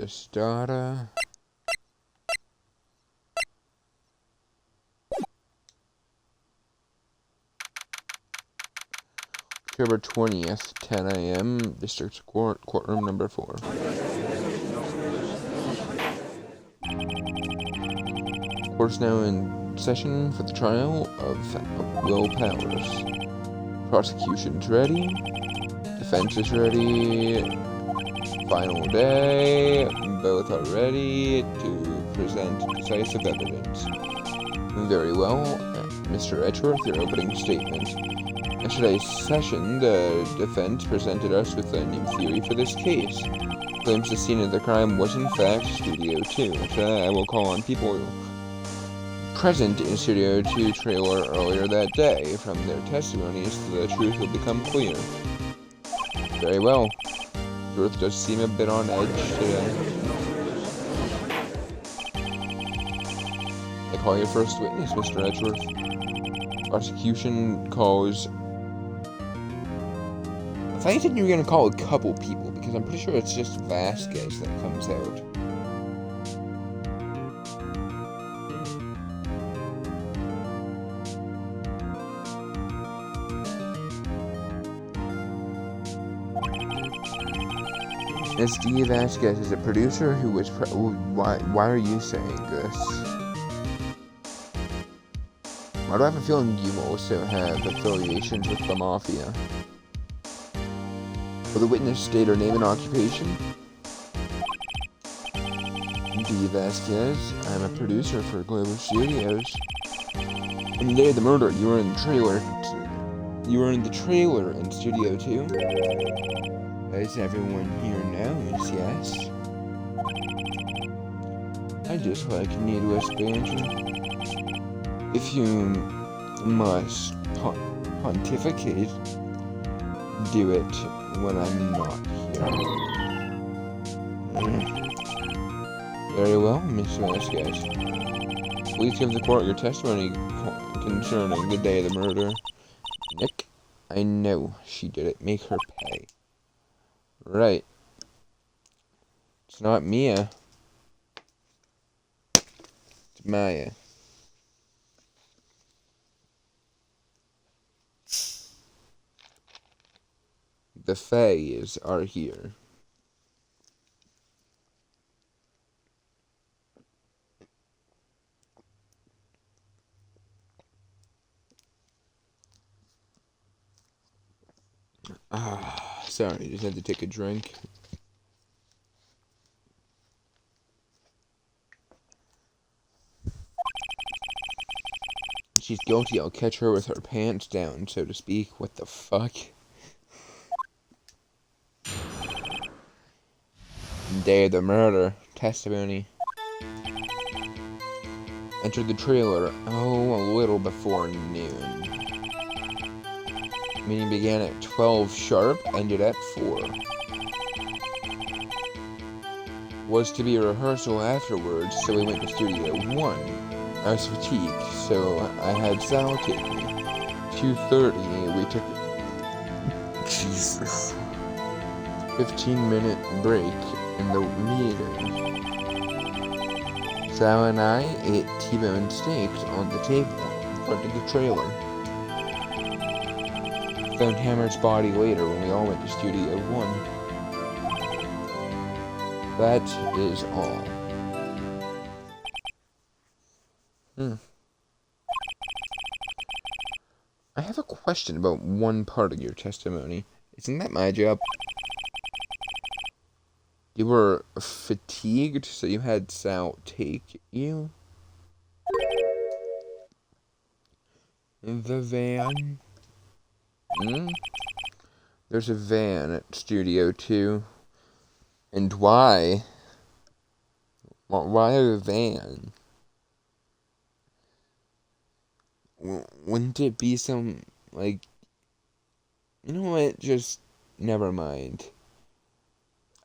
this data. October 20th, 10 a.m., District Court, Courtroom number 4. Court's now in session for the trial of Will Powers. Prosecution's ready. Defense is ready. Final day. Both are ready to present decisive evidence. Very well. Mr. Edgeworth, your opening statement. In today's session, the defense presented us with a new theory for this case. Claims the scene of the crime was in fact Studio 2. Today I will call on people present in Studio 2 trailer earlier that day. From their testimonies, the truth will become clear. Very well. Edgeworth does seem a bit on edge today. I call your first witness, Mr. Edgeworth. Prosecution calls... I thought you said you were going to call a couple people, because I'm pretty sure it's just Vasquez that comes out. S.D. Vasquez is a producer who was... Why are you saying this? Why do I have a feeling you also have affiliations with the Mafia? Will the witness state her name and occupation? D. Vasquez. I'm a producer for Global Studios. On the day of the murder, you were in the trailer. You were in the trailer in Studio 2? As everyone here knows, yes. I dislike needless banter. If you must pontificate, do it when I'm not here. Very well, Miss Vasquez. Please give the court your testimony concerning the day of the murder. Nick, I know she did it. Make her pay. Right. It's not Mia. It's Maya. The Fays are here. Sorry, just had to take a drink. She's guilty, I'll catch her with her pants down, so to speak. What the fuck? Day of the murder. Testimony. Entered the trailer, a little before noon. Meeting began at 12 sharp, ended at 4. Was to be a rehearsal afterwards, so we went to Studio 1. I was fatigued, so I had Sal take me. 2:30, we took Jesus. 15-minute break in the meeting. Sal and I ate T-bone steaks on the table in front of the trailer. Found Hammer's body later when we all went to Studio 1. That is all. I have a question about one part of your testimony. Isn't that my job? You were fatigued, so you had Sal take you? The van? There's a van at Studio 2. And why? Why a van? Wouldn't it be some, you know what, just, never mind.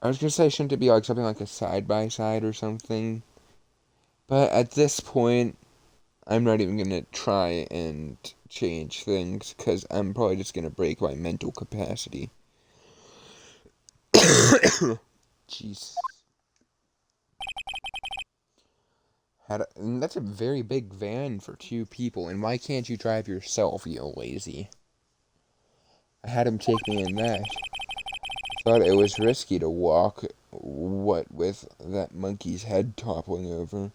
I was gonna say, shouldn't it be something like a side-by-side or something? But at this point, I'm not even gonna try and change things, because I'm probably just gonna break my mental capacity. Jeez. And that's a very big van for 2 people, and why can't you drive yourself, you lazy? I had him take me in that. Thought it was risky to walk, what with that monkey's head toppling over.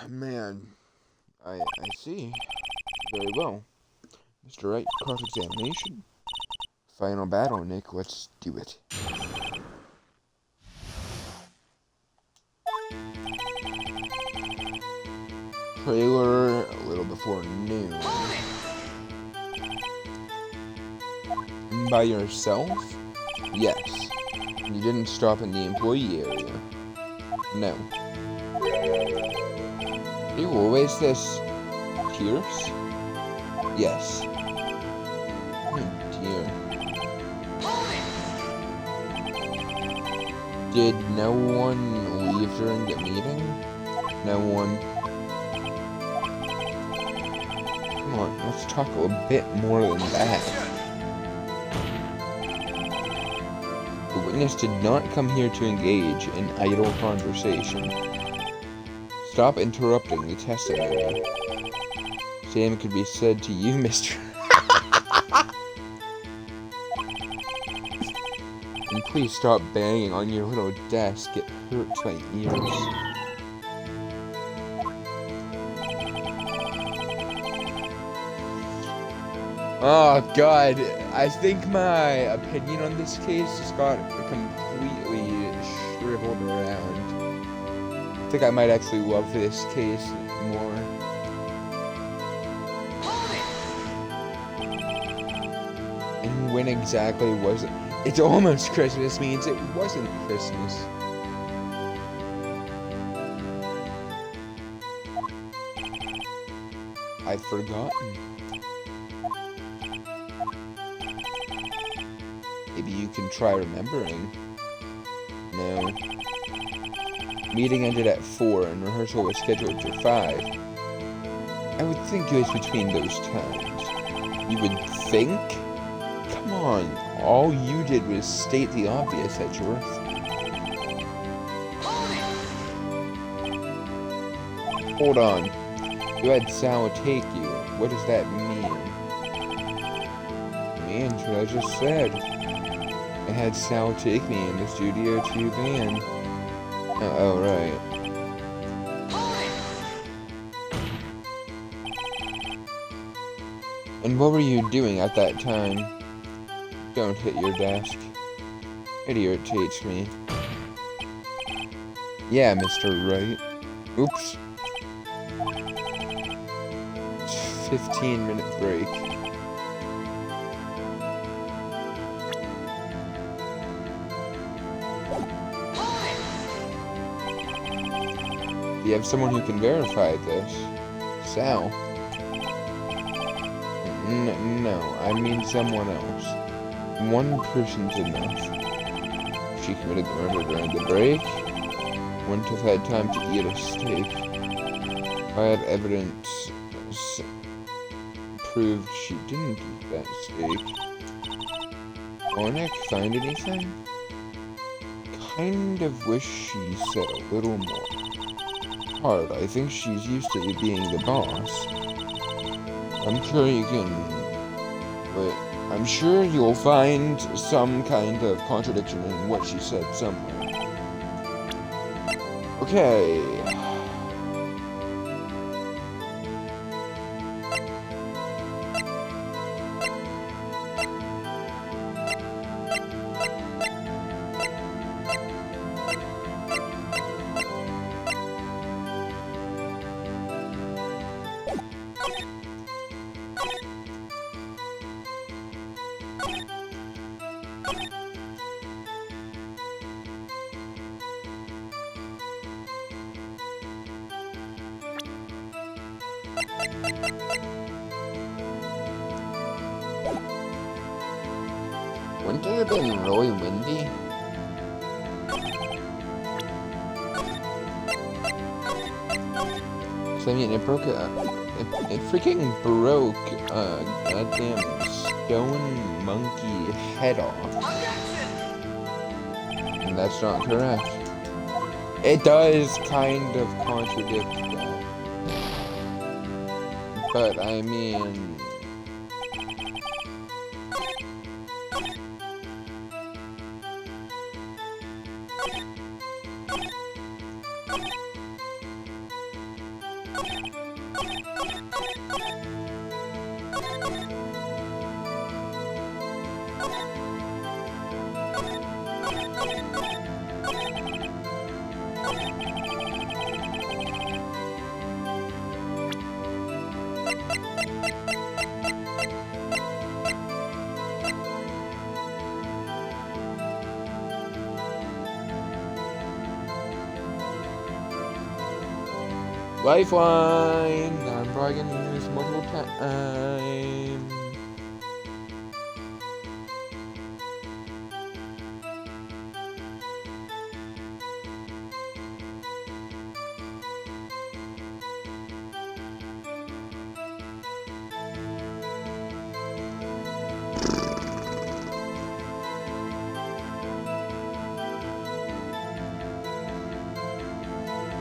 Man, I see. Very well. Mr. Wright, cross-examination. Final battle, Nick. Let's do it. Trailer a little before noon. By yourself? Yes. You didn't stop in the employee area? No. Are you always this fierce? Yes. Oh dear. Did no one leave during the meeting? No one. Come on, let's talk a bit more than that. The witness did not come here to engage in idle conversation. Stop interrupting the testimony. Same could be said to you, Mr. And please stop banging on your little desk. It hurts my ears. Oh god, I think my opinion on this case just got completely shriveled around. I think I might actually love this case more. And when exactly was it? It's almost Christmas means it wasn't Christmas. I've forgotten. Maybe you can try remembering. No. Meeting ended at 4 and rehearsal was scheduled for 5. I would think it was between those times. You would think? Come on, all you did was state the obvious, Edgeworth. Hold on. You had Sal take you. What does that mean? Means what I just said. I had Sal take me in the Studio 2 van. Oh, right. And what were you doing at that time? Don't hit your desk. It irritates me. Yeah, Mr. Wright. Oops. 15-minute break. Do you have someone who can verify this? Sal? No, I mean someone else. One person's enough. She committed the murder during the break. Wouldn't have had time to eat a steak. If I had evidence proved she didn't eat that steak. Nick, find anything? Kind of wish she said a little more. Hard, I think she's used to being the boss. I'm sure you can... But I'm sure you'll find some kind of contradiction in what she said somewhere. Okay. Wouldn't it have been really windy? I mean, it freaking broke, goddamn stone monkey head off. And that's not correct. It does kind of contradict that. But I mean... Lifeline! I'm probably gonna use multiple times.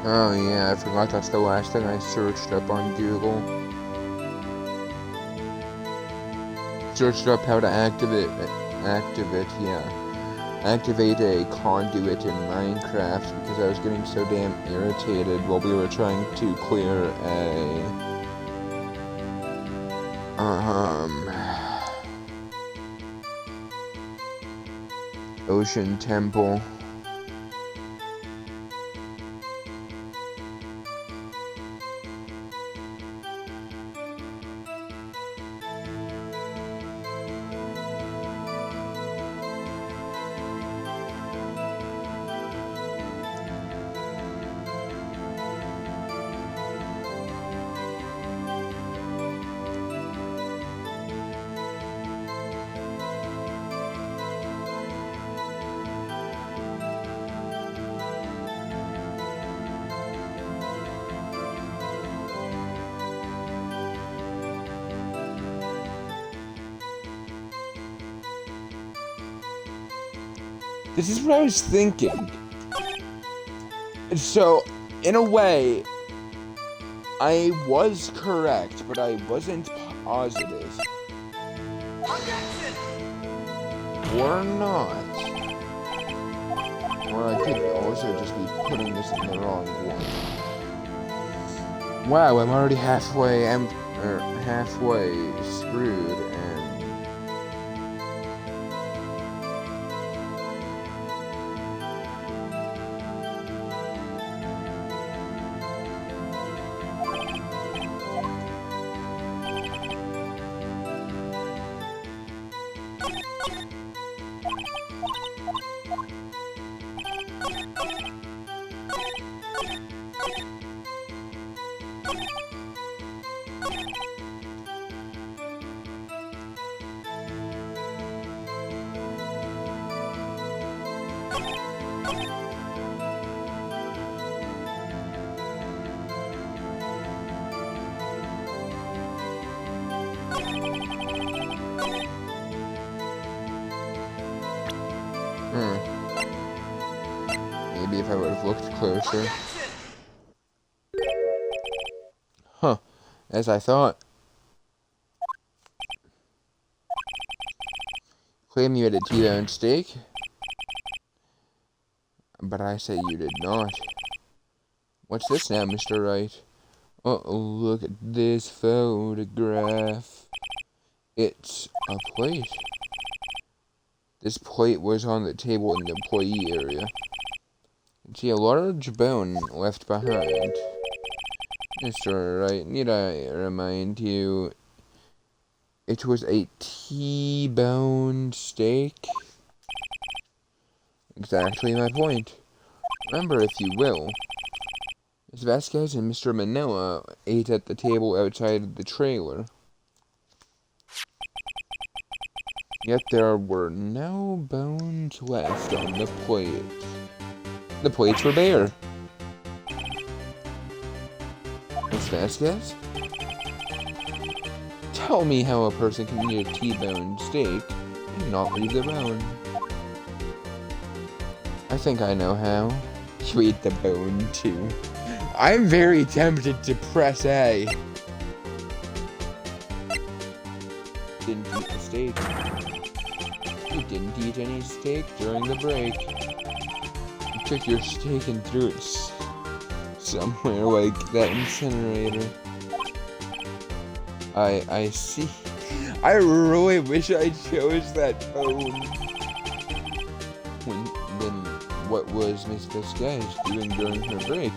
Oh yeah, I forgot that's the last thing I searched up on Google. Searched up how to activate a conduit in Minecraft because I was getting so damn irritated while we were trying to clear a ocean temple. This is what I was thinking. So, in a way, I was correct, but I wasn't positive. Or not. Or I could also just be putting this in the wrong one. Wow, I'm already halfway screwed. Maybe if I would have looked closer. Huh. As I thought. Claim you had a T-bone steak. But I say you did not. What's this now, Mr. Wright? Oh, look at this photograph. It's a plate. This plate was on the table in the employee area. You can see a large bone left behind. Mr. Wright, need I remind you, it was a T-bone steak? Exactly my point. Remember, if you will, Ms. Vasquez and Mr. Manila ate at the table outside the trailer. Yet there were no bones left on the plate. The plates were bare. Ms. Vasquez? Tell me how a person can eat a T-bone steak and not leave the bone. I think I know how. You eat the bone too. I'm very tempted to press A. Didn't eat the steak. You didn't eat any steak during the break. You took your steak and threw it somewhere like that incinerator. I see. I really wish I chose that bone. Then what was Miss Vasquez doing during her break?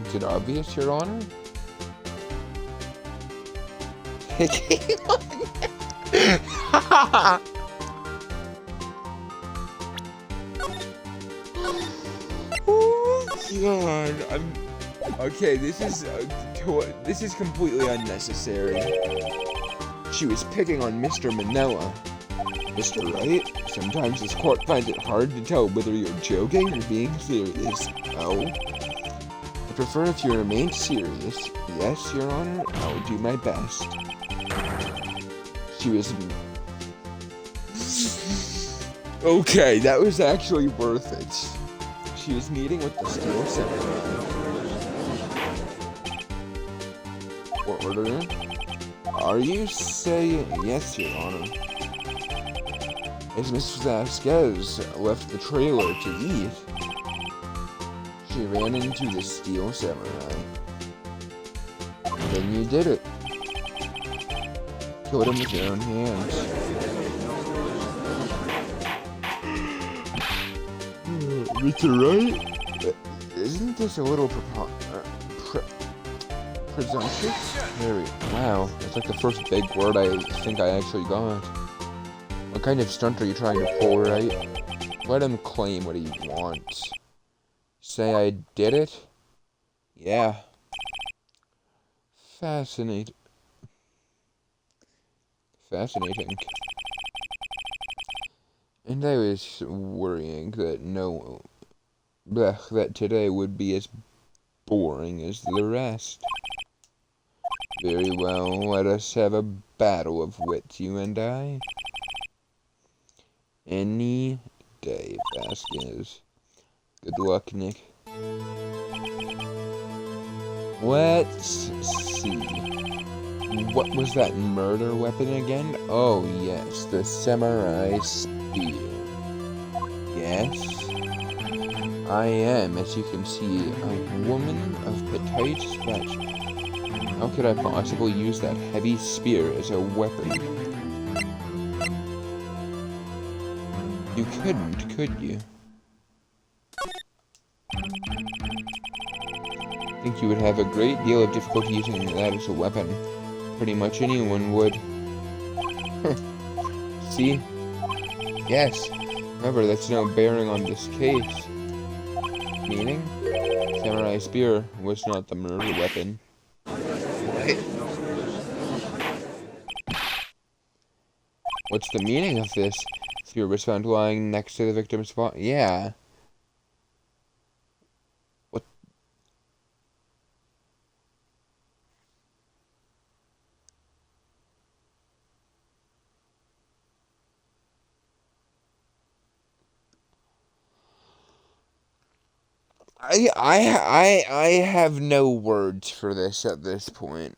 Is it obvious, Your Honor? Oh God! Okay. This is completely unnecessary. She was picking on Mr. Manila. Mr. Wright, sometimes this court finds it hard to tell whether you're joking or being serious. Oh? I prefer if you remain serious. Yes, Your Honor, I will do my best. She was... Okay, that was actually worth it. She was meeting with the Steel Samurai. Order? Are you saying... Yes, Your Honor. As Miss Vasquez left the trailer to eat, she ran into the Steel Samurai. Then you did it. Killed him with your own hands. Mr. Wright? Isn't this a little presumptuous? Wow, that's like the first big word I think I actually got. What kind of stunt are you trying to pull, Wright? Let him claim what he wants. Say I did it? Yeah. Fascinating. And I was worrying that that today would be as boring as the rest. Very well, let us have a battle of wits, you and I. Any day, Vasquez. Good luck, Nick. Let's see. What was that murder weapon again? Oh, yes, the samurai spear. Yes. I am, as you can see, a woman of petite stature. How could I possibly use that heavy spear as a weapon? You couldn't, could you? I think you would have a great deal of difficulty using that as a weapon. Pretty much anyone would. See? Yes. However, that's no bearing on this case. Meaning? Samurai spear was not the murder weapon. What? What's the meaning of this? Spear was found lying next to the victim's body. Yeah. What? I have no words for this at this point.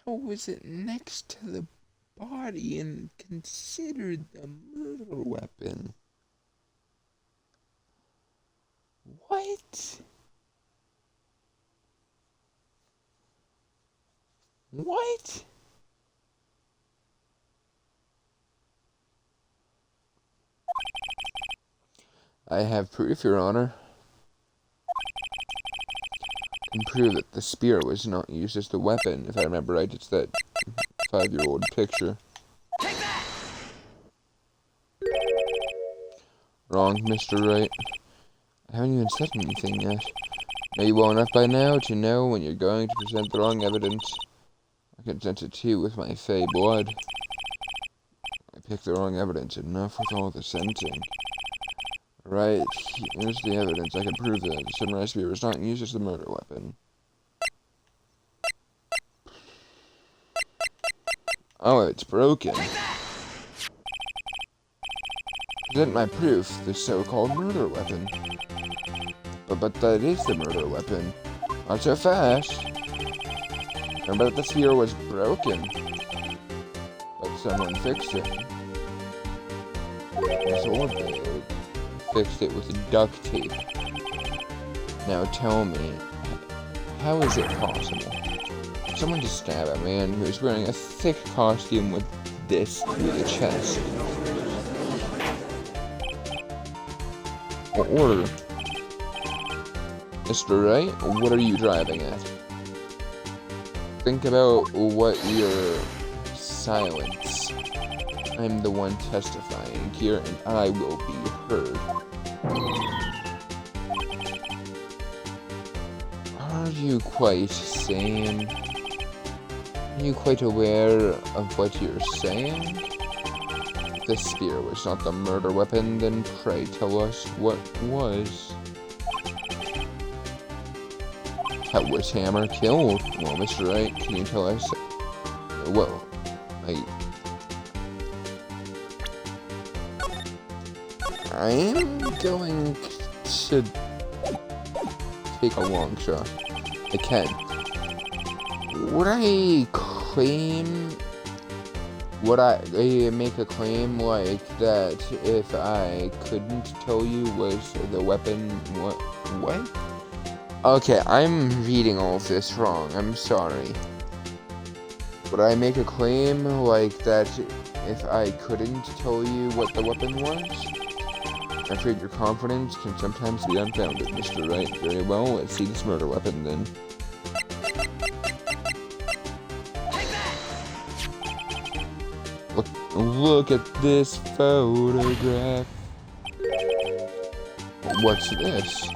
How was it next to the body and considered the murder weapon? What? What? I have proof, Your Honor. I can prove that the spear was not used as the weapon. If I remember right, it's that 5-year-old picture. Take that! Wrong, Mr. Wright. I haven't even said anything yet. Know you well enough by now to know when you're going to present the wrong evidence. I consented to with my fey blood. I picked the wrong evidence. Enough with all the sensing. Right, here's the evidence. I can prove that the samurai spear was not used as the murder weapon. Oh, it's broken. Present my proof, the so-called murder weapon. But that is the murder weapon. Not so fast. Remember that the spear was broken. But someone fixed it. This old dude fixed it with duct tape. Now tell me, how is it possible? Someone to stab a man who is wearing a thick costume with this through the chest. Order. Mr. Wright, what are you driving at? Think about what your silence. I'm the one testifying here, and I will be heard. Are you quite sane? Are you quite aware of what you're saying? If the spear was not the murder weapon, then pray tell us what was. How was Hammer killed? Well, Mr. Wright, can you tell us? Well, I'm going to take a long shot. I can. Would I make a claim like that if I couldn't tell you was the weapon? What? Okay, I'm reading all of this wrong. I'm sorry. Would I make a claim like that if I couldn't tell you what the weapon was? I'm afraid your confidence can sometimes be unfounded, Mr. Wright. Very well, let's see this murder weapon then. Look at this photograph. What's this?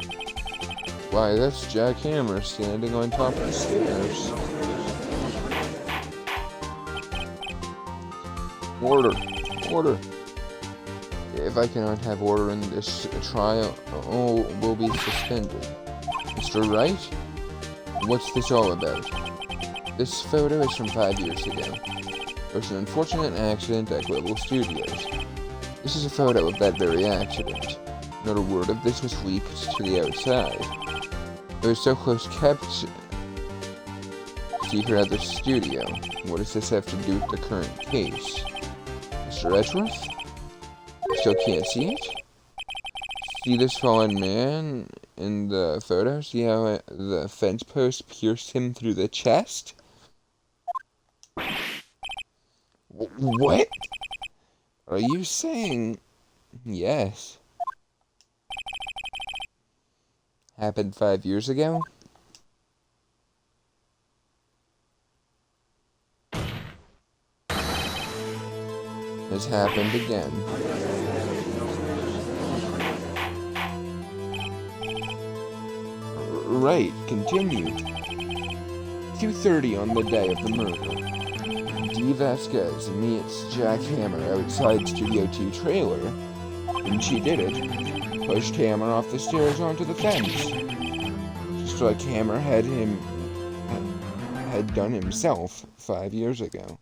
Why, that's Jack Hammer standing on top of the stairs. Order. If I cannot have order in this trial, all will be suspended. Mr. Wright? What's this all about? This photo is from 5 years ago. There was an unfortunate accident at Global Studios. This is a photo of that very accident. Not a word of this was leaked to the outside. It was so close kept secret at the studio. What does this have to do with the current case? Mr. Edgeworth? Still can't see it? See this fallen man in the photo? See how the fence post pierced him through the chest? What? Are you saying yes? Happened 5 years ago? Has happened again. Right, continue. 2:30 on the day of the murder. D. Vasquez meets Jack Hammer outside Studio 2 trailer. And she did it. Pushed Hammer off the stairs onto the fence. Just like Hammer had done himself 5 years ago.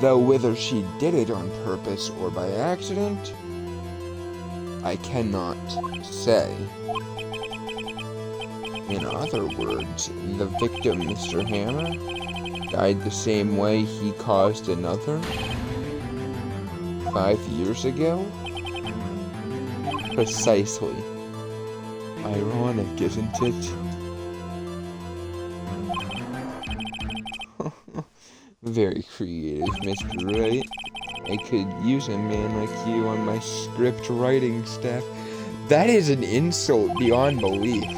Though whether she did it on purpose or by accident, I cannot say. In other words, the victim, Mr. Hammer, died the same way he caused another 5 years ago? Precisely. Ironic, isn't it? Very creative, Mr. Wright. I could use a man like you on my script writing staff. That is an insult beyond belief.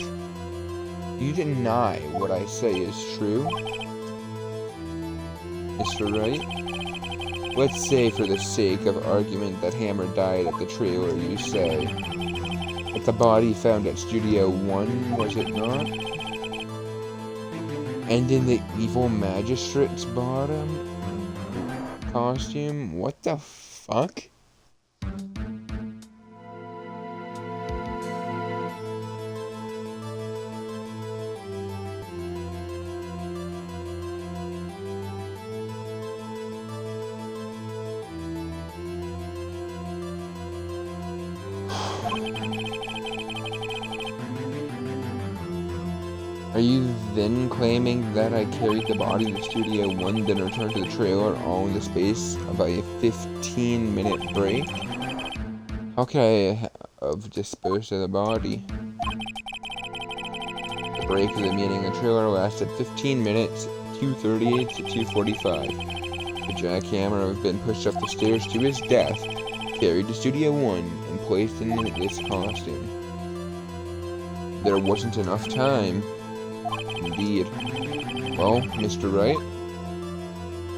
You deny what I say is true, Mr. Wright? Let's say for the sake of argument that Hammer died at the trailer, you say. But the body found at Studio 1, was it not? And then the evil magistrate's bottom costume? What the fuck? Are you then claiming that I carried the body to Studio 1, then returned to the trailer all in the space of a 15-minute break? How could I have disposed of the body? The break of the meeting in the trailer lasted 15 minutes, 2:38 to 2:45. The jackhammer have been pushed up the stairs to his death, carried to Studio 1, and placed in this costume. There wasn't enough time. Indeed. Well, Mr. Wright,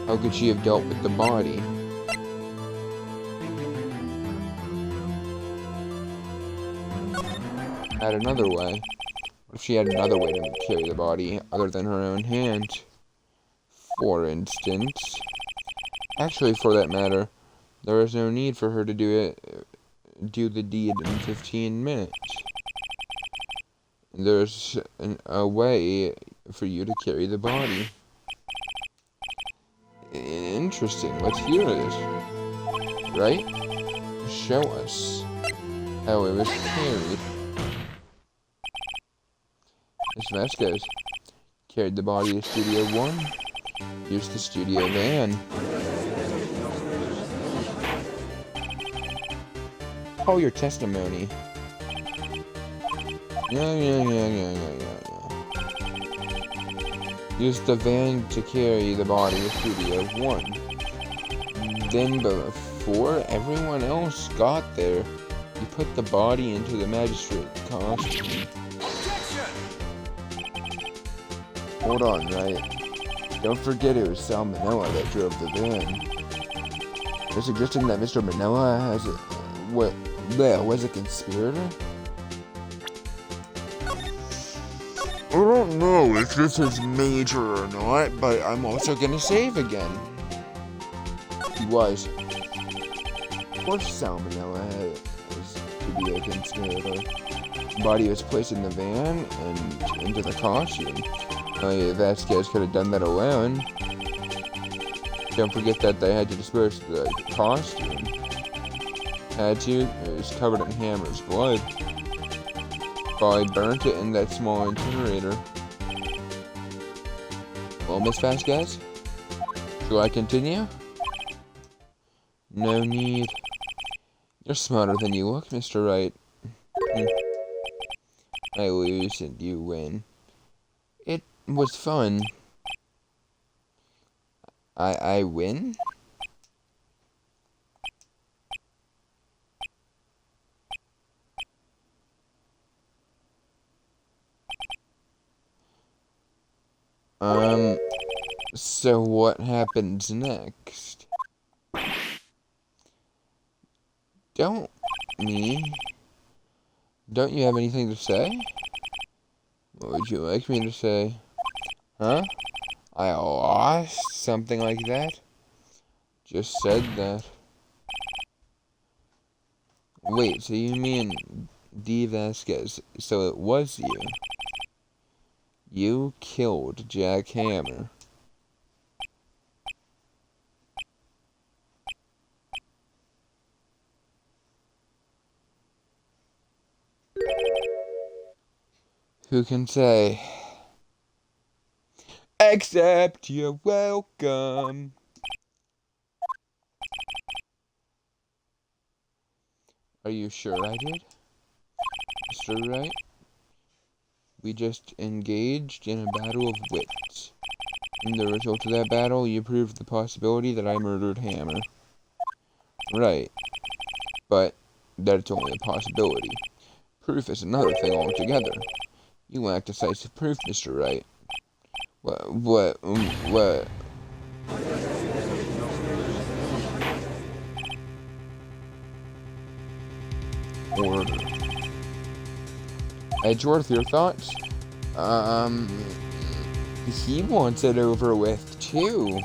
how could she have dealt with the body? Had another way. What if she had another way to carry the body other than her own hand? For instance. Actually, for that matter, there is no need for her to do the deed in 15 minutes. There's a way for you to carry the body. Interesting. Let's hear it. Right? Show us how it was carried. Miss Vasquez carried the body to Studio 1. Here's the studio van. Call your testimony. Yeah. Use the van to carry the body to Studio 1. Then before everyone else got there, you put the body into the magistrate costume. Hold on, right? Don't forget it was Sal Manila that drove the van. You're suggesting that Mr. Manila was a conspirator? I don't know if this is major or not, but I'm also gonna save again. He was. Of course Sal Manila was to be a conspirator. The body was placed in the van and into the costume. Vasquez could have done that alone. Don't forget that they had to dispose of the costume. Had to. It was covered in Hammer's blood. Probably burnt it in that small incinerator. Well, Miss Vasquez? Shall I continue? No need. You're smarter than you look, Mr. Wright. I lose and you win. It was fun. I win? So what happens next? Don't you have anything to say? What would you like me to say? Huh? I lost? Something like that? Just said that. Wait, so you mean D. Vasquez? So it was you? You killed Jack Hammer. Who can say? Except you're welcome. Are you sure I did? Mr. Wright? We just engaged in a battle of wits. In the result of that battle, you proved the possibility that I murdered Hammer. Right. But that's only a possibility. Proof is another thing altogether. You lack decisive proof, Mr. Wright. What? Order. Edgeworth, your thoughts? He wants it over with, too.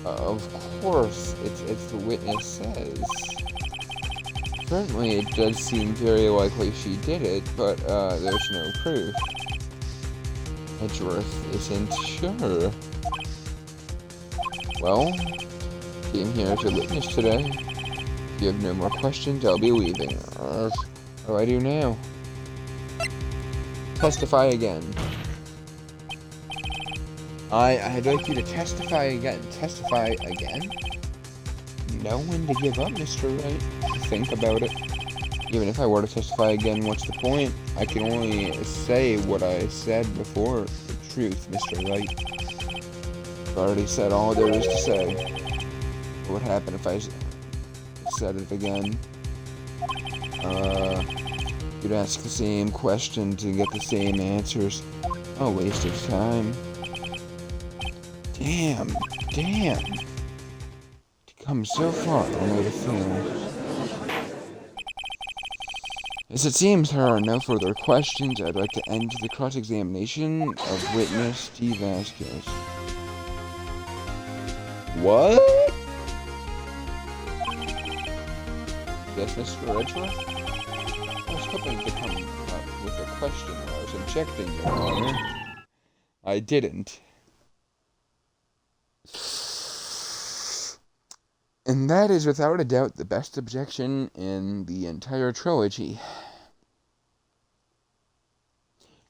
Of course, it's the witness says. Certainly, it does seem very likely she did it, but, there's no proof. Edgeworth isn't sure. Well, came here as a witness today. If you have no more questions, I'll be leaving. What do I do now? Testify again. I'd like you to testify again. Testify again? Know when to give up, Mr. Wright. Think about it. Even if I were to testify again, what's the point? I can only say what I said before. The truth, Mr. Wright. I've already said all there is to say. What would happen if I said it again? You'd ask the same questions and get the same answers. A waste of time. Damn. To come so far only to fail. As it seems there are no further questions, I'd like to end the cross-examination of witness D. Vasquez. What? Yes, Mr. Edgeworth? I was hoping to come up with a question where I was objecting, Your Honor. I didn't. And that is without a doubt the best objection in the entire trilogy.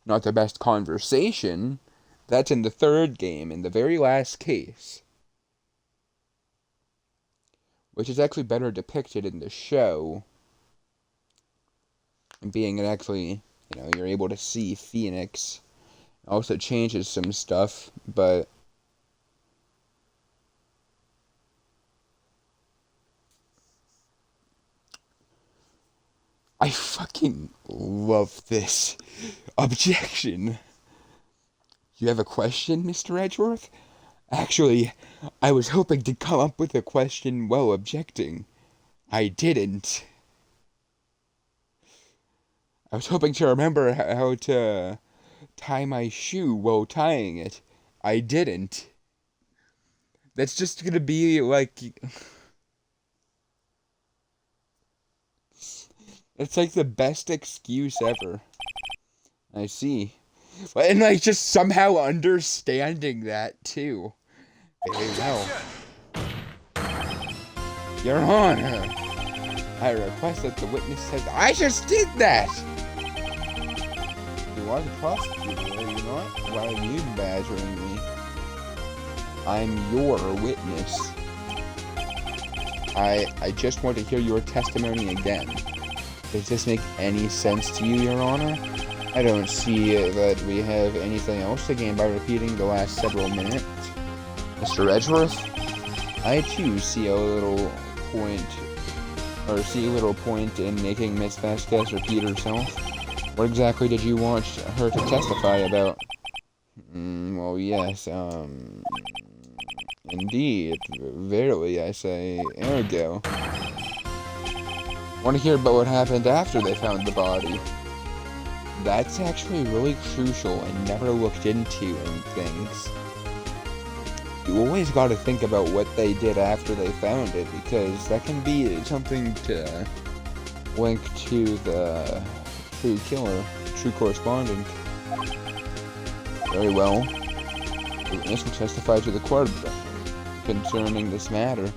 Not the best conversation. That's in the third game, in the very last case. Which is actually better depicted in the show. And being it actually, you're able to see Phoenix. It also changes some stuff, but I fucking love this objection. You have a question, Mr. Edgeworth? Actually, I was hoping to come up with a question while objecting. I didn't. I was hoping to remember how to tie my shoe while tying it. I didn't. That's just gonna be like... It's like the best excuse ever. I see. And just somehow understanding that too. Very well. Your Honor, I request that the witness says I just did that! You are the prosecutor, are you not? Why are you badgering me? I'm your witness. I just want to hear your testimony again. Does this make any sense to you, Your Honor? I don't see that we have anything else to gain by repeating the last several minutes. Mr. Edgeworth, I too see a little point in making Miss Vasquez repeat herself. What exactly did you want her to testify about? Well, yes, indeed, verily, I say, ergo. Want to hear about what happened after they found the body? That's actually really crucial and never looked into in things. You always got to think about what they did after they found it, because that can be something to link to the true killer, true correspondent. Very well. The witness will testify to the court concerning this matter.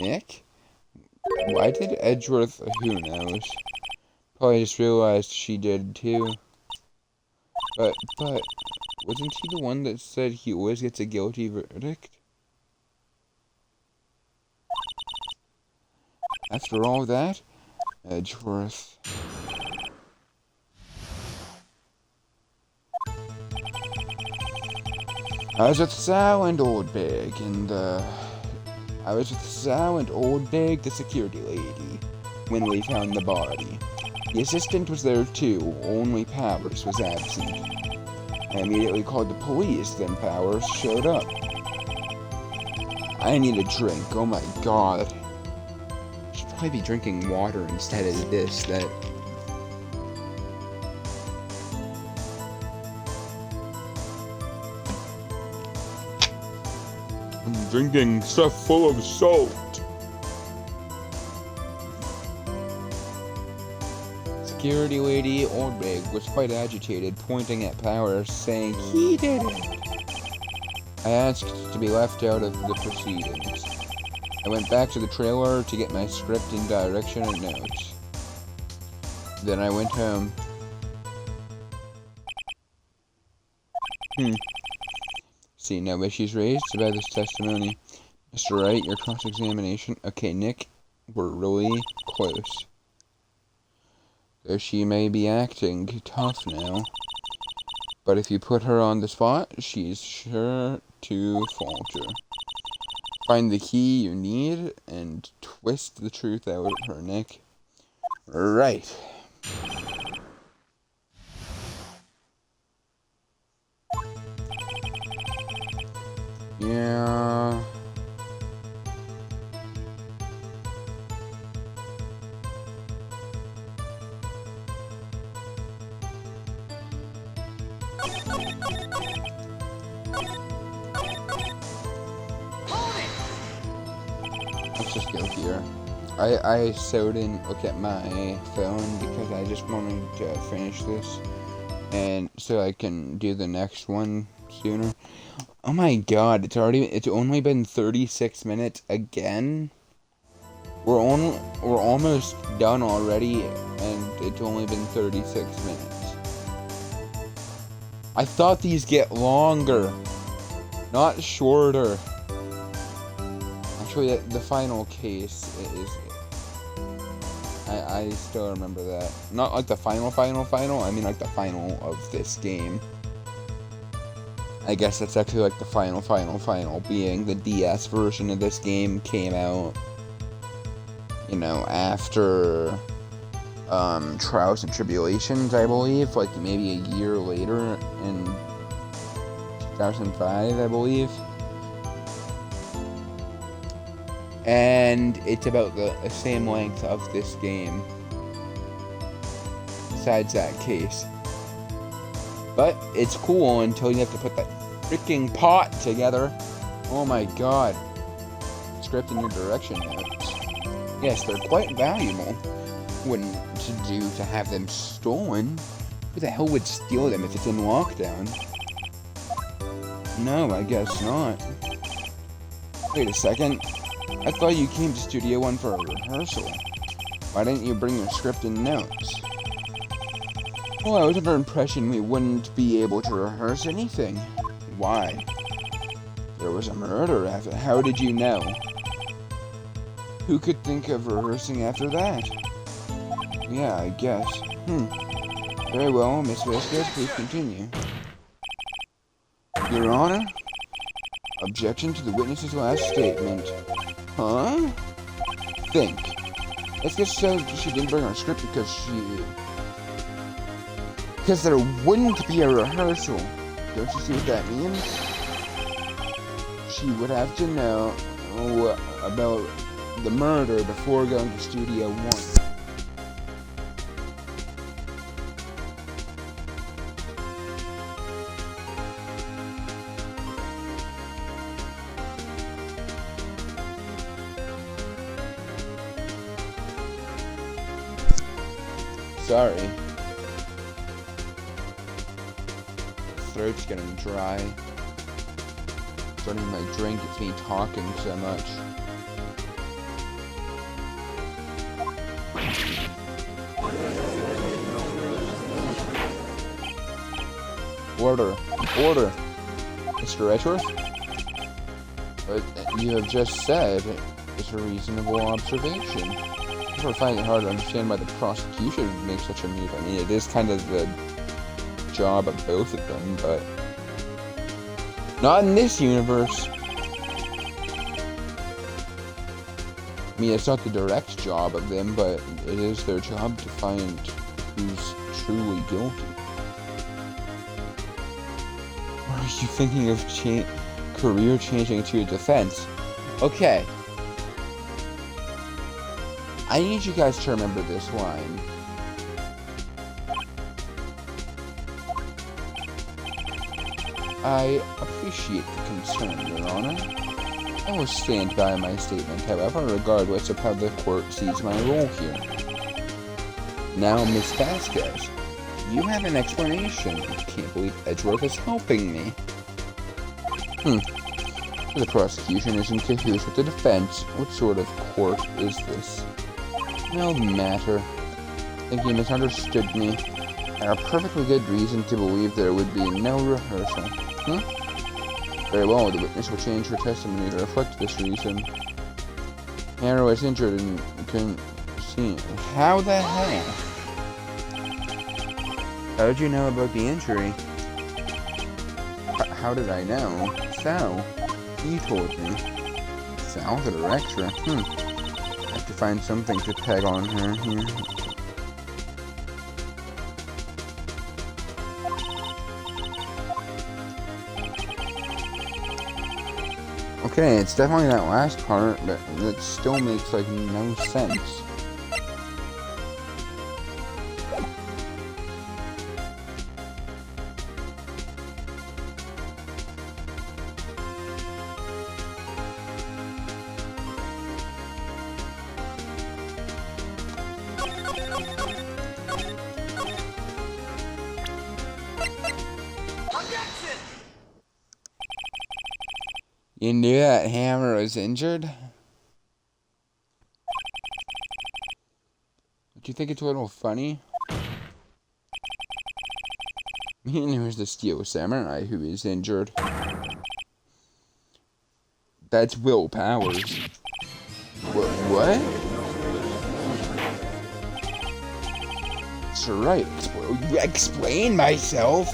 Nick? Why did Edgeworth... Who knows? Probably just realized she did too. But, wasn't he the one that said he always gets a guilty verdict? After all that, Edgeworth... I was with Sal and Old Big, the security lady, when we found the body. The assistant was there too, only Powers was absent. I immediately called the police, then Powers showed up. I need a drink, oh my god. I should probably be drinking water instead of this, I'm drinking stuff full of salt. Security lady Oldbig was quite agitated, pointing at Powers, saying he did it. I asked to be left out of the proceedings. I went back to the trailer to get my script and direction and notes. Then I went home. See, no issues raised about this testimony. Mr. Wright, your cross-examination. Okay, Nick, we're really close. Though she may be acting tough now. But if you put her on the spot, she's sure to falter. Find the key you need and twist the truth out of her, Nick. Right. Yeah. Let's just go here. I so didn't look at my phone because I just wanted to finish this, and so I can do the next one sooner. Oh my god, it's only been 36 minutes again. We're almost done already, and it's only been 36 minutes. I thought these get longer, not shorter. Actually, the final case is... I still remember that. Not like the final, I mean like the final of this game. I guess that's actually like the final, being the DS version of this game came out, you know, after Trials and Tribulations, I believe, like maybe a year later in 2005, I believe. And it's about the same length of this game, besides that case. But it's cool until you have to put that freaking pot together. Oh my god. Script and your direction notes. Yes, they're quite valuable. Wouldn't do to have them stolen. Who the hell would steal them if it's in lockdown? No, I guess not. Wait a second. I thought you came to Studio One for a rehearsal. Why didn't you bring your script and notes? Well, I was under the impression we wouldn't be able to rehearse anything. Why? There was a murder after. How did you know? Who could think of rehearsing after that? Yeah, I guess. Very well, Miss Vasquez, please continue. Your Honor? Objection to the witness's last statement. Huh? Think. Let's just say she didn't bring her script because there wouldn't be a rehearsal. Don't you see what that means? She would have to know about the murder before going to Studio One. Sorry. Throat's getting dry. It's not even my drink, it's me talking so much. Order. Order. Mr. Edgeworth? What you have just said is a reasonable observation. I find it hard to understand why the prosecution would make such a move. I mean, it is kind of the job of both of them, but not in this universe. I mean, it's not the direct job of them, but it is their job to find who's truly guilty. Or are you thinking of career changing to a defense? Okay. I need you guys to remember this line. I appreciate the concern, Your Honor. I will stand by my statement, however, regardless of how the court sees my role here. Now, Miss Vasquez, you have an explanation. I can't believe Edgeworth is helping me. The prosecution is in cahoots with the defense. What sort of court is this? No matter. I think you misunderstood me. I have a perfectly good reason to believe there would be no rehearsal. Very well, the witness will change her testimony to reflect this reason. Hannah was injured and couldn't see. How the hell? How did you know about the injury? How did I know? Sal. He told me. Sal, the director? I have to find something to peg on her here. Okay, it's definitely that last part, but it still makes, like, no sense. You knew that Hammer was injured? Do you think it's a little funny? And it was the Steel Samurai who is injured. That's Will Powers. What? Sir Wright, explain myself!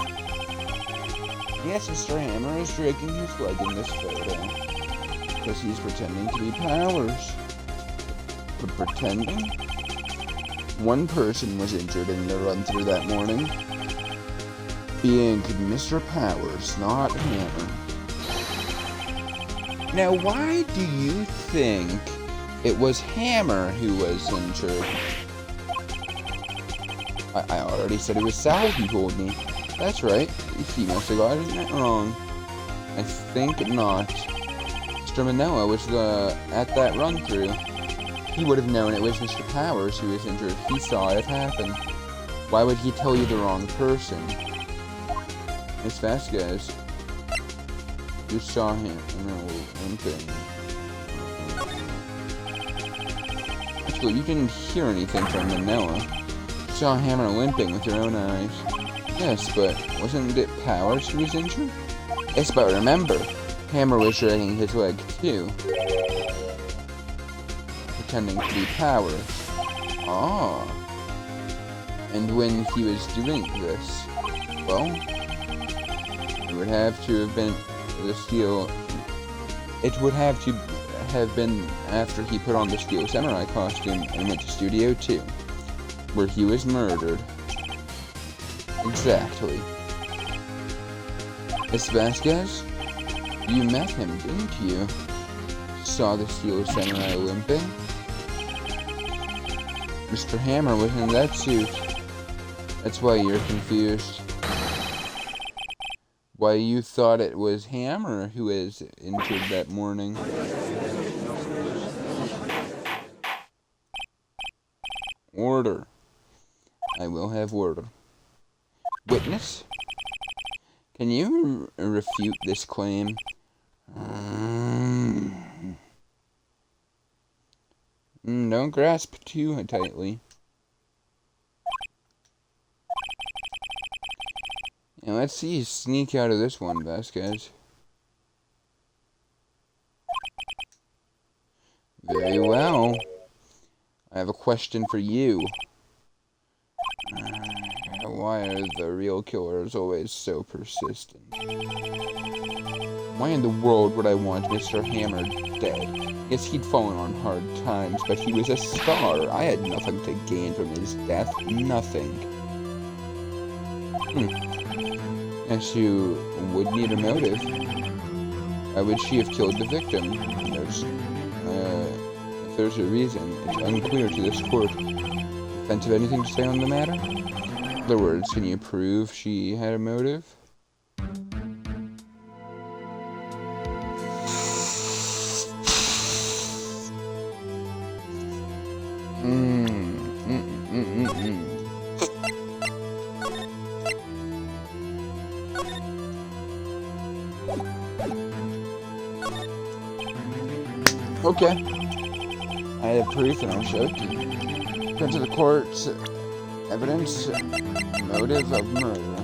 Yes, Mr. Hammer is dragging his leg in this photo. Because he's pretending to be Powers. But pretending? One person was injured in the run-through that morning. Being Mr. Powers, not Hammer. Now, why do you think it was Hammer who was injured? I already said it was Sal who told me. That's right. He must have gotten that wrong. I think not. Mr. Manella was at that run-through. He would have known it was Mr. Powers who was injured. He saw it happen. Why would he tell you the wrong person? Miss Vasquez, you saw him limping. Actually, you didn't hear anything from Manella. You saw Hammer limping with your own eyes. Yes, but wasn't it Powers who was injured? Yes, but remember, Hammer was dragging his leg too. Pretending to be Powers. Ah. And when he was doing this, well, it would have to have been the Steel... It would have to have been after he put on the Steel Samurai costume and went to Studio 2, where he was murdered. Exactly. Miss Vasquez, you met him, didn't you? Saw the Steel Samurai limping? Mr. Hammer was in that suit. That's why you're confused. Why you thought it was Hammer who was injured that morning. Order. I will have order. Witness? Can you refute this claim? Don't grasp too tightly. And let's see you sneak out of this one, Vasquez. Very well. I have a question for you. Why are the real killers always so persistent? Why in the world would I want Mr. Hammer dead? Yes, he'd fallen on hard times, but he was a star. I had nothing to gain from his death. Nothing. Yes, you would need a motive. Why would she have killed the victim? If there's a reason, it's unclear to this court. Defense have anything to say on the matter? In other words, can you prove she had a motive? Okay. I have proof and I'll show it to you. According to the court's evidence, motive of murder.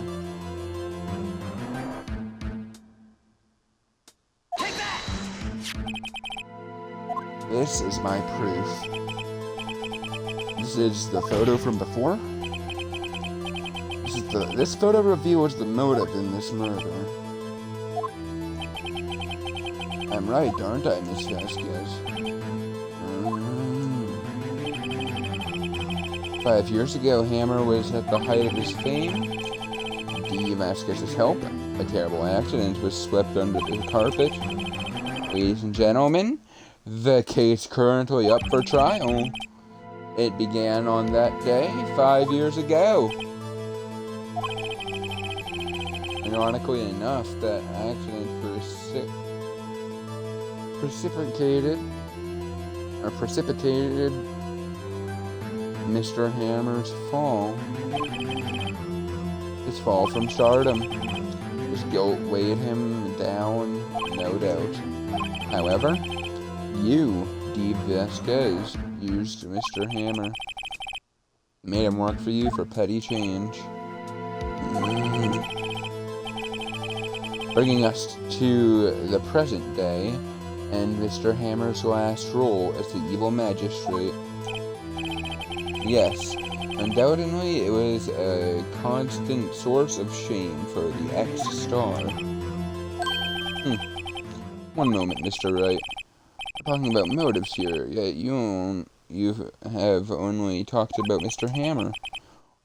This is my proof. This is the photo from before. This photo reveals the motive in this murder. I'm right, aren't I, Miss Vasquez? 5 years ago, Hammer was at the height of his fame. D. Vasquez's help, a terrible accident was swept under the carpet. Ladies and gentlemen, the case currently up for trial. It began on that day 5 years ago. Ironically enough, that accident precipitated Mr. Hammer's fall. His fall from stardom. His guilt weighed him down, no doubt. However, you, D. Vasquez, used Mr. Hammer. Made him work for you for petty change. Bringing us to the present day, and Mr. Hammer's last role as the evil magistrate. Yes, undoubtedly it was a constant source of shame for the ex-star. One moment, Mr. Wright. We're talking about motives here, yet you have only talked about Mr. Hammer.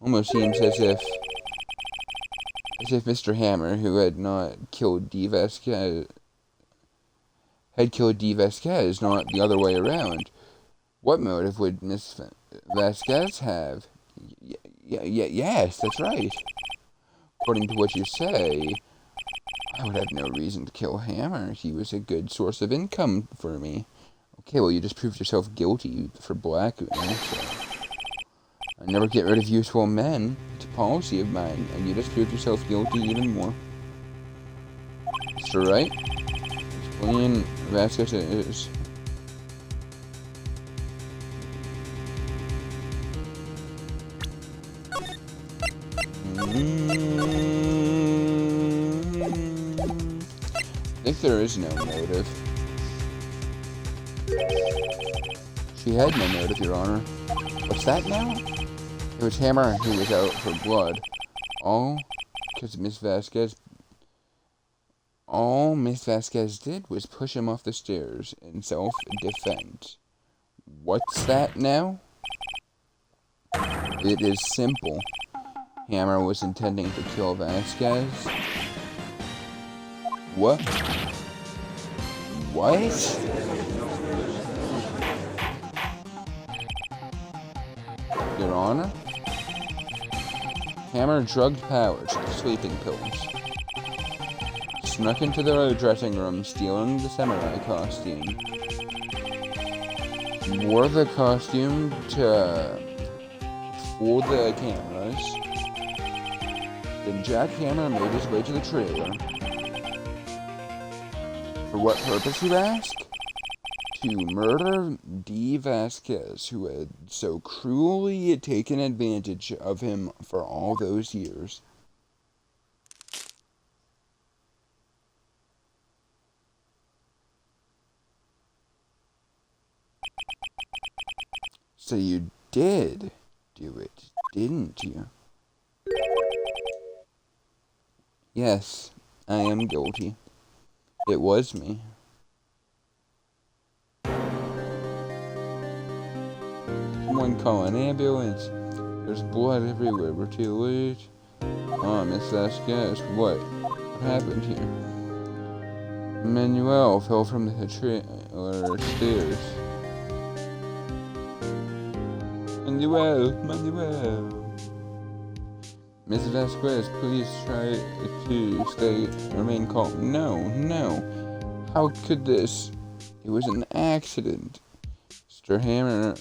Almost seems as if Mr. Hammer, who had not killed D. Vasquez, had killed D. Vasquez, not the other way around. What motive would Miss Vasquez have? Yes, that's right. According to what you say, I would have no reason to kill Hammer. He was a good source of income for me. Okay, well, you just proved yourself guilty for blackmailing, so I never get rid of useful men. It's a policy of mine, and you just proved yourself guilty even more. Mr. Wright? Explain Vasquez is. I think there is no motive. She had no motive, Your Honor. What's that now? It was Hammer who was out for blood. All Miss Vasquez did was push him off the stairs in self-defense. What's that now? It is simple. Hammer was intending to kill Vasquez. What? What? Your Honor? Hammer drugged Powers with sleeping pills. Snuck into the dressing room, stealing the samurai costume. Wore the costume to fool the cameras. Then Jack Hammer made his way to the trailer. For what purpose, you ask? To murder D. Vasquez, who had so cruelly taken advantage of him for all those years. So you did do it, didn't you? Yes, I am guilty. It was me. Someone call an ambulance. There's blood everywhere. We're too late. Oh, Miss Vasquez, what? What happened here? Manuel fell from the trailer stairs. Manuel. Miss Vasquez, please try to remain calm. No. How could this? It was an accident. Mr. Hammer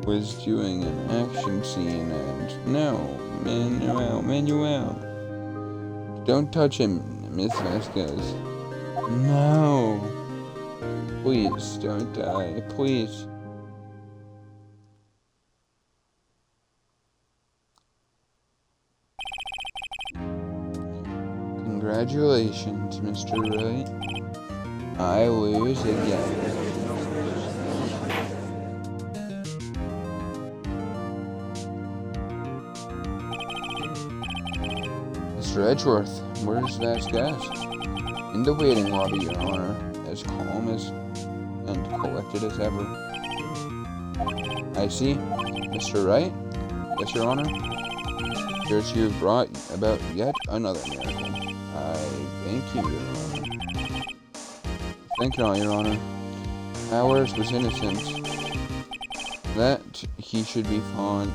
was doing an action scene and no, Manuel. Don't touch him, Miss Vasquez. No. Please don't die. Please. Congratulations, Mr. Wright. I lose again. Mr. Edgeworth, where's Vasquez? In the waiting lobby, Your Honor, as calm and collected as ever. I see. Mr. Wright? Yes, Your Honor? Here's you've brought about yet another miracle. I thank you, Your Honor. Thank you, Your Honor. Ours was innocent. That he should be found,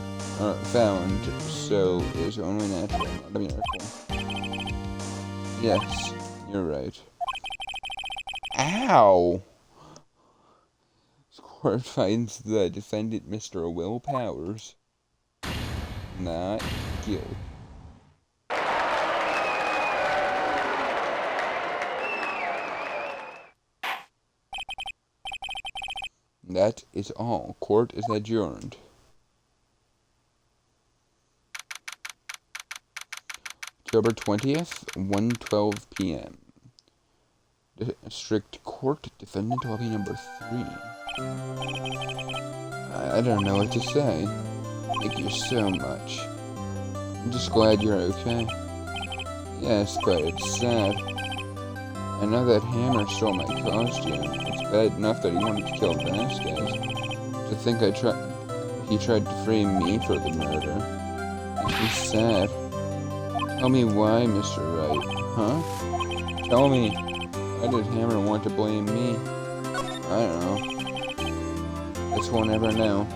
so is only natural, not a miracle. Yes, you're right. Ow! This court finds the defendant, Mr. Will Powers, not guilty. That is all. Court is adjourned. October 20th, 1:12 p.m. District Court, Defendant Lobby number 3. I don't know what to say. Thank you so much. I'm just glad you're okay. Yes, but it's sad. I know that Hammer stole my costume. It's bad enough that he wanted to kill Vasquez. To think he tried to frame me for the murder. Makes me sad. Tell me why, Mr. Wright. Huh? Tell me, why did Hammer want to blame me? I don't know. Guess we'll never know.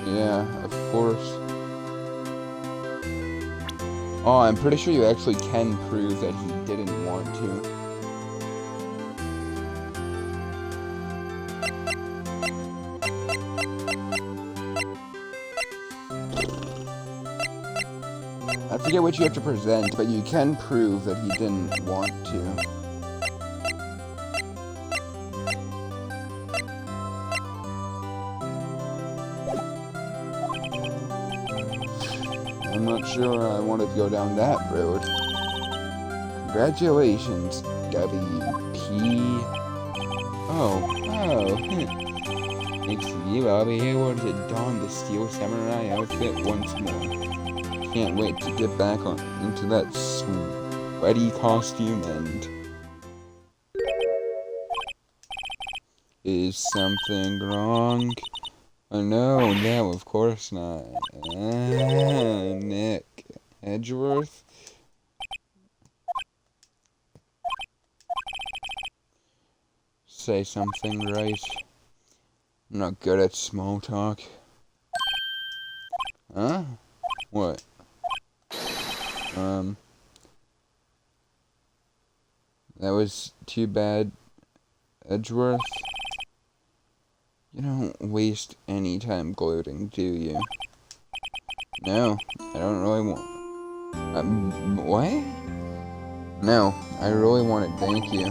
Yeah, of course. Oh, I'm pretty sure you actually can prove that he didn't want to. I forget what you have to present, but you can prove that he didn't want to. I'm not sure I wanted to go down that road. Congratulations, WP. Oh. Thanks to you, I'll be able to don the Steel Samurai outfit once more. Can't wait to get back into that sweaty costume and... Is something wrong? Oh no, of course not. Nick Edgeworth? Say something, right? I'm not good at small talk. Huh? What? That was too bad, Edgeworth. You don't waste any time gloating, do you? No, I don't really want... what? No, I really want to thank you.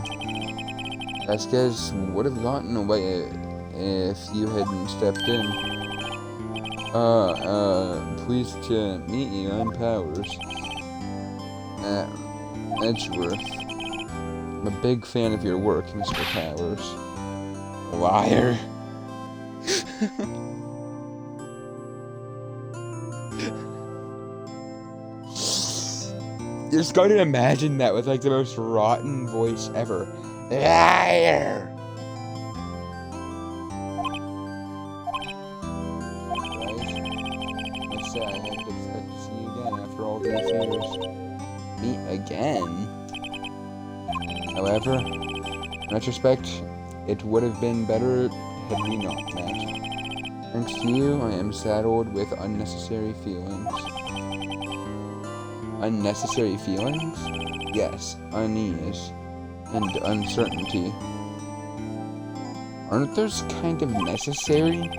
Vasquez would have gotten away if you hadn't stepped in. Pleased to meet you, I'm Powers. Edgeworth. I'm a big fan of your work, Mr. Powers. Liar. You're just going to imagine that with like the most rotten voice ever. Liar! Right? Let's say I had to expect to see you again after all these years. Me again? However, in retrospect, it would have been better had we not met. Thanks to you, I am saddled with unnecessary feelings. Unnecessary feelings? Yes, unease and uncertainty. Aren't those kind of necessary?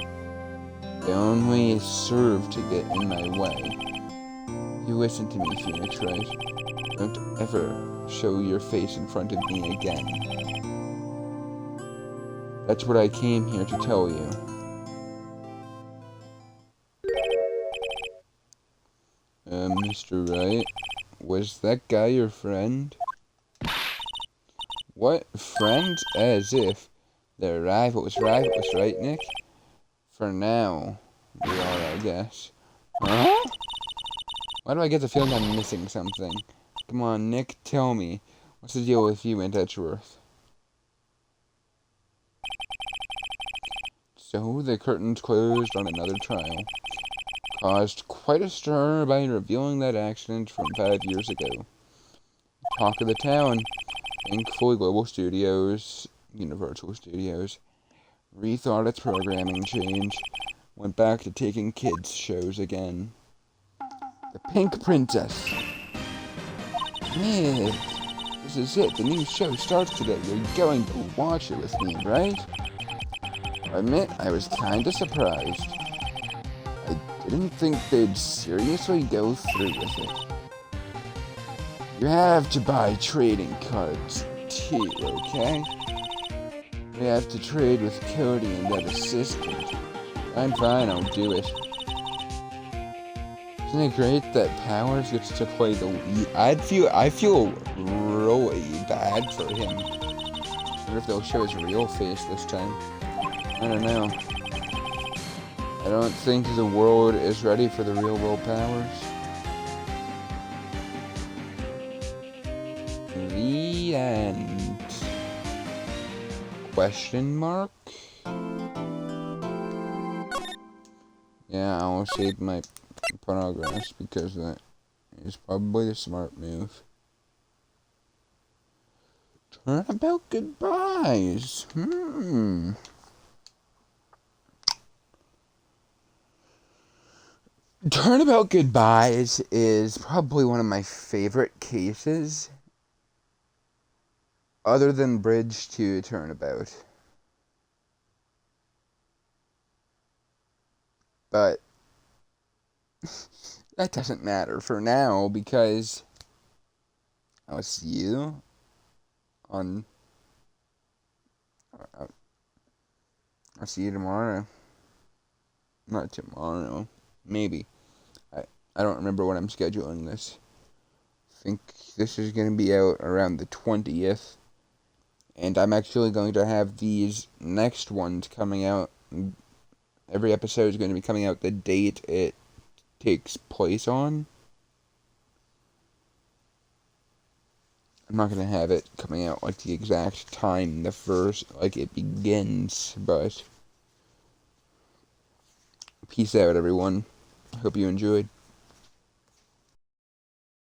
They only serve to get in my way. You listen to me, Phoenix, right? Don't ever show your face in front of me again. That's what I came here to tell you. Mr. Wright, was that guy your friend? What? Friends? As if. They're rivals, right, Nick? For now, we are, I guess. Huh? Why do I get the feeling I'm missing something? Come on, Nick, tell me. What's the deal with you and Edgeworth? So, the curtains closed on another trial. Caused quite a stir by revealing that accident from 5 years ago. Talk of the town. Thankfully, Global Studios, Universal Studios, rethought its programming change, went back to taking kids' shows again. The Pink Princess. Man, this is it. The new show starts today. You're going to watch it with me, right? I admit, I was kinda surprised. I didn't think they'd seriously go through with it. You have to buy trading cards, too, okay? We have to trade with Cody and that assistant. I'm fine, I'll do it. Isn't it great that Powers gets to play the lead? I feel really bad for him. I wonder if they'll show his real face this time. I don't know. I don't think the world is ready for the real Will Powers. The end. Question mark? Yeah, I'll save my progress because that is probably a smart move. Turnabout goodbyes. Turnabout Goodbyes is probably one of my favorite cases, other than Bridge to Turnabout. But that doesn't matter for now because I'll see you on. I'll see you tomorrow. Not tomorrow. Maybe. I don't remember when I'm scheduling this. I think this is going to be out around the 20th. And I'm actually going to have these next ones coming out. Every episode is going to be coming out the date it takes place on. I'm not going to have it coming out like the exact time the first, like it begins, but peace out, everyone. I hope you enjoyed.